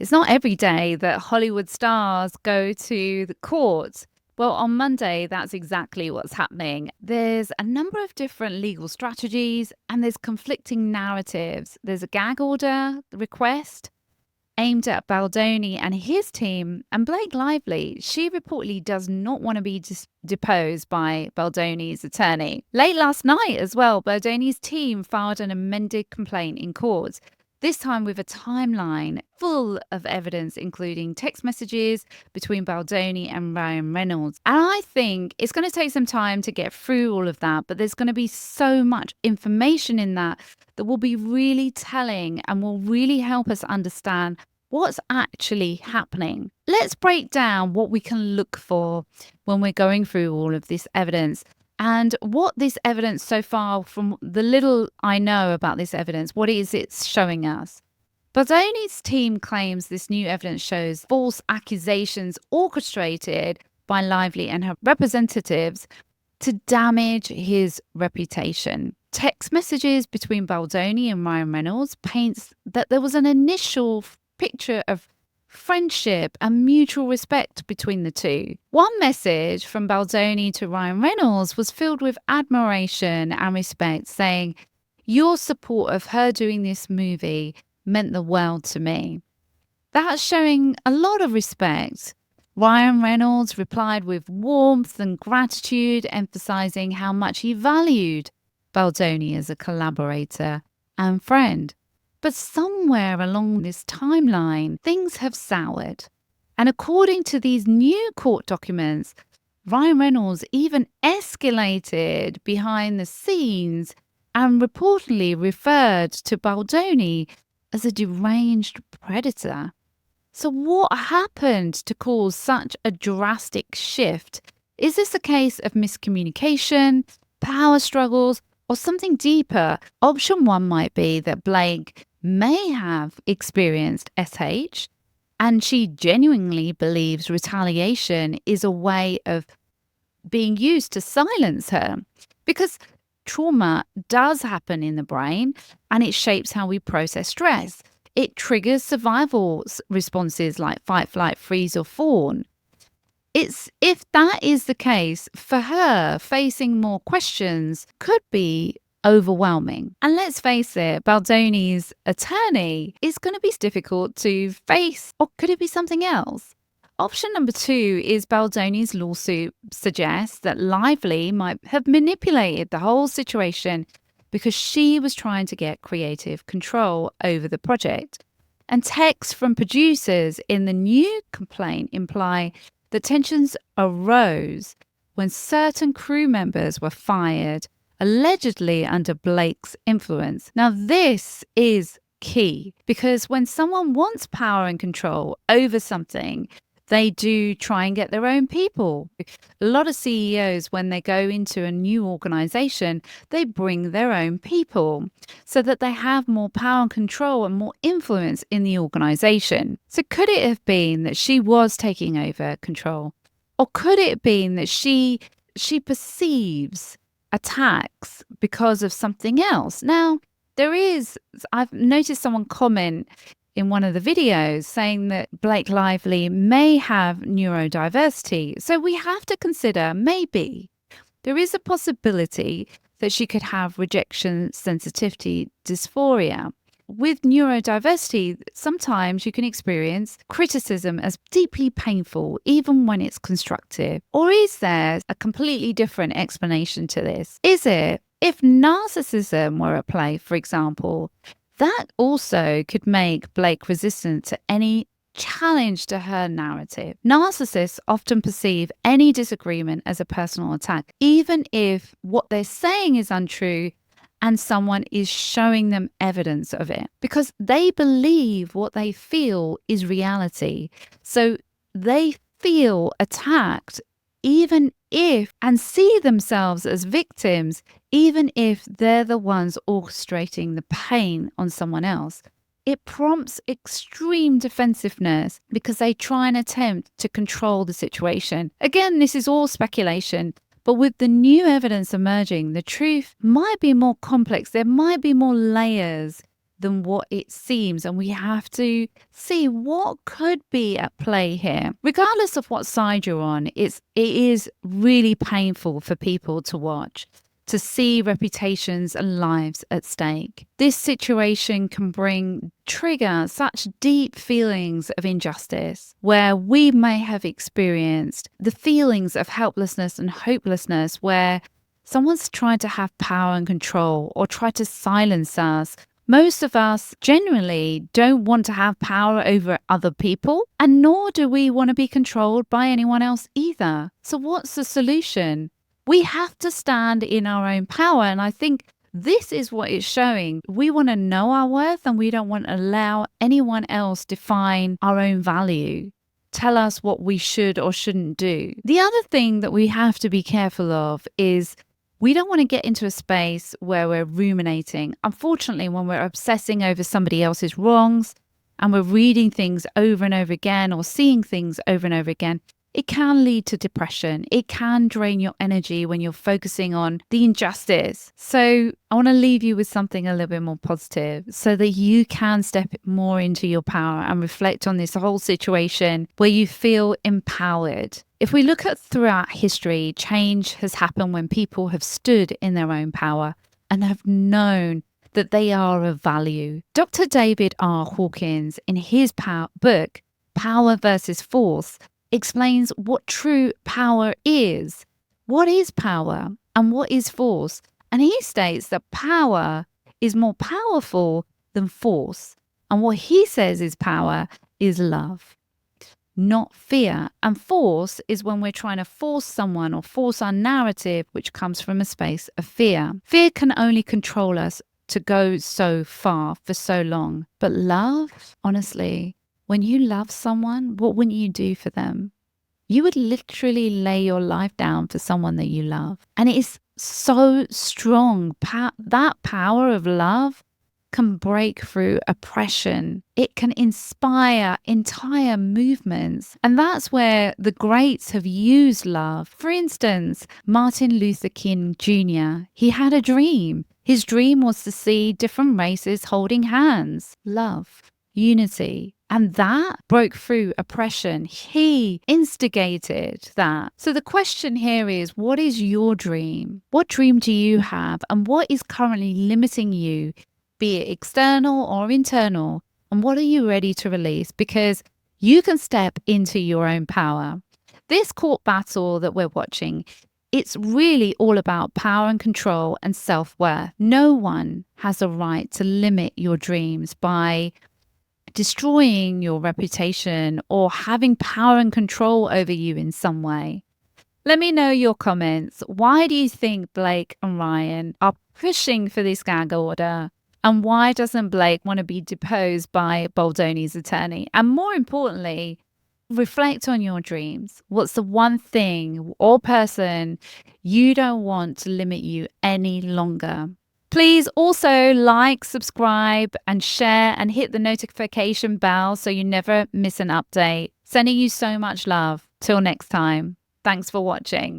It's not every day that Hollywood stars go to the court. Well, on Monday, that's exactly what's happening. There's a number of different legal strategies and there's conflicting narratives. There's a gag order request aimed at Baldoni and his team, and Blake Lively. She reportedly does not want to be deposed by Baldoni's attorney. Late last night as well, Baldoni's team filed an amended complaint in court, this time with a timeline full of evidence, including text messages between Baldoni and Ryan Reynolds. And I think it's going to take some time to get through all of that, but there's going to be so much information in that will be really telling and will really help us understand what's actually happening. Let's break down what we can look for when we're going through all of this evidence. And what this evidence so far, from the little I know about this evidence, what is it's showing us? Baldoni's team claims this new evidence shows false accusations orchestrated by Lively and her representatives to damage his reputation. Text messages between Baldoni and Ryan Reynolds paints that there was an initial picture of friendship and mutual respect between the two. One message from Baldoni to Ryan Reynolds was filled with admiration and respect, saying, "Your support of her doing this movie meant the world to me." That's showing a lot of respect. Ryan Reynolds replied with warmth and gratitude, emphasizing how much he valued Baldoni as a collaborator and friend. But somewhere along this timeline, things have soured. And according to these new court documents, Ryan Reynolds even escalated behind the scenes and reportedly referred to Baldoni as a deranged predator. So what happened to cause such a drastic shift? Is this a case of miscommunication, power struggles, or something deeper? Option one might be that Blake may have experienced SH and she genuinely believes retaliation is a way of being used to silence her, because trauma does happen in the brain and it shapes how we process stress. It triggers survival responses like fight, flight, freeze, or fawn. If that is the case, for her, facing more questions could be overwhelming. And let's face it, Baldoni's attorney is going to be difficult to face. Or could it be something else? Option number two is Baldoni's lawsuit suggests that Lively might have manipulated the whole situation because she was trying to get creative control over the project. And texts from producers in the new complaint imply that tensions arose when certain crew members were fired, allegedly under Blake's influence. Now, this is key because when someone wants power and control over something, they do try and get their own people. A lot of CEOs, when they go into a new organization, they bring their own people so that they have more power and control and more influence in the organization. So could it have been that she was taking over control? Or could it have been that she perceives attacks because of something else? Now, I've noticed someone comment in one of the videos saying that Blake Lively may have neurodiversity. So we have to consider maybe there is a possibility that she could have rejection sensitivity dysphoria. With neurodiversity, sometimes you can experience criticism as deeply painful, even when it's constructive. Or is there a completely different explanation to this? Is it if narcissism were at play, for example? That also could make Blake resistant to any challenge to her narrative. Narcissists often perceive any disagreement as a personal attack, even if what they're saying is untrue and someone is showing them evidence of it, because they believe what they feel is reality. So they feel attacked even if, and see themselves as victims, even if they're the ones orchestrating the pain on someone else. It prompts extreme defensiveness because they try and attempt to control the situation. Again, this is all speculation, but with the new evidence emerging, the truth might be more complex. There might be more layers than what it seems. And we have to see what could be at play here. Regardless of what side you're on, it is really painful for people to watch, to see reputations and lives at stake. This situation can trigger such deep feelings of injustice, where we may have experienced the feelings of helplessness and hopelessness, where someone's tried to have power and control or tried to silence us. Most of us genuinely don't want to have power over other people, and nor do we want to be controlled by anyone else either. So what's the solution? We have to stand in our own power. And I think this is what it's showing. We want to know our worth, and we don't want to allow anyone else define our own value, tell us what we should or shouldn't do. The other thing that we have to be careful of is we don't want to get into a space where we're ruminating. Unfortunately, when we're obsessing over somebody else's wrongs and we're reading things over and over again or seeing things over and over again, it can lead to depression. It can drain your energy when you're focusing on the injustice. So I want to leave you with something a little bit more positive so that you can step more into your power and reflect on this whole situation where you feel empowered. If we look at throughout history, change has happened when people have stood in their own power and have known that they are of value. Dr. David R. Hawkins, in his book, Power versus Force, explains what true power is. What is power and what is force? And he states that power is more powerful than force. And what he says is power is love, not fear. And force is when we're trying to force someone or force our narrative, which comes from a space of fear. Fear can only control us to go so far for so long. But love, honestly, when you love someone, what wouldn't you do for them? You would literally lay your life down for someone that you love. And it is so strong. That power of love can break through oppression. It can inspire entire movements. And that's where the greats have used love. For instance, Martin Luther King Jr., he had a dream. His dream was to see different races holding hands. Love, unity. And that broke through oppression. He instigated that. So the question here is, what is your dream? What dream do you have? And what is currently limiting you, be it external or internal? And what are you ready to release? Because you can step into your own power. This court battle that we're watching, it's really all about power and control and self-worth. No one has a right to limit your dreams by destroying your reputation or having power and control over you in some way. Let me know your comments. Why do you think Blake and Ryan are pushing for this gag order? And why doesn't Blake want to be deposed by Baldoni's attorney? And more importantly, reflect on your dreams. What's the one thing or person you don't want to limit you any longer? Please also like, subscribe, and share, and hit the notification bell so you never miss an update. Sending you so much love. Till next time. Thanks for watching.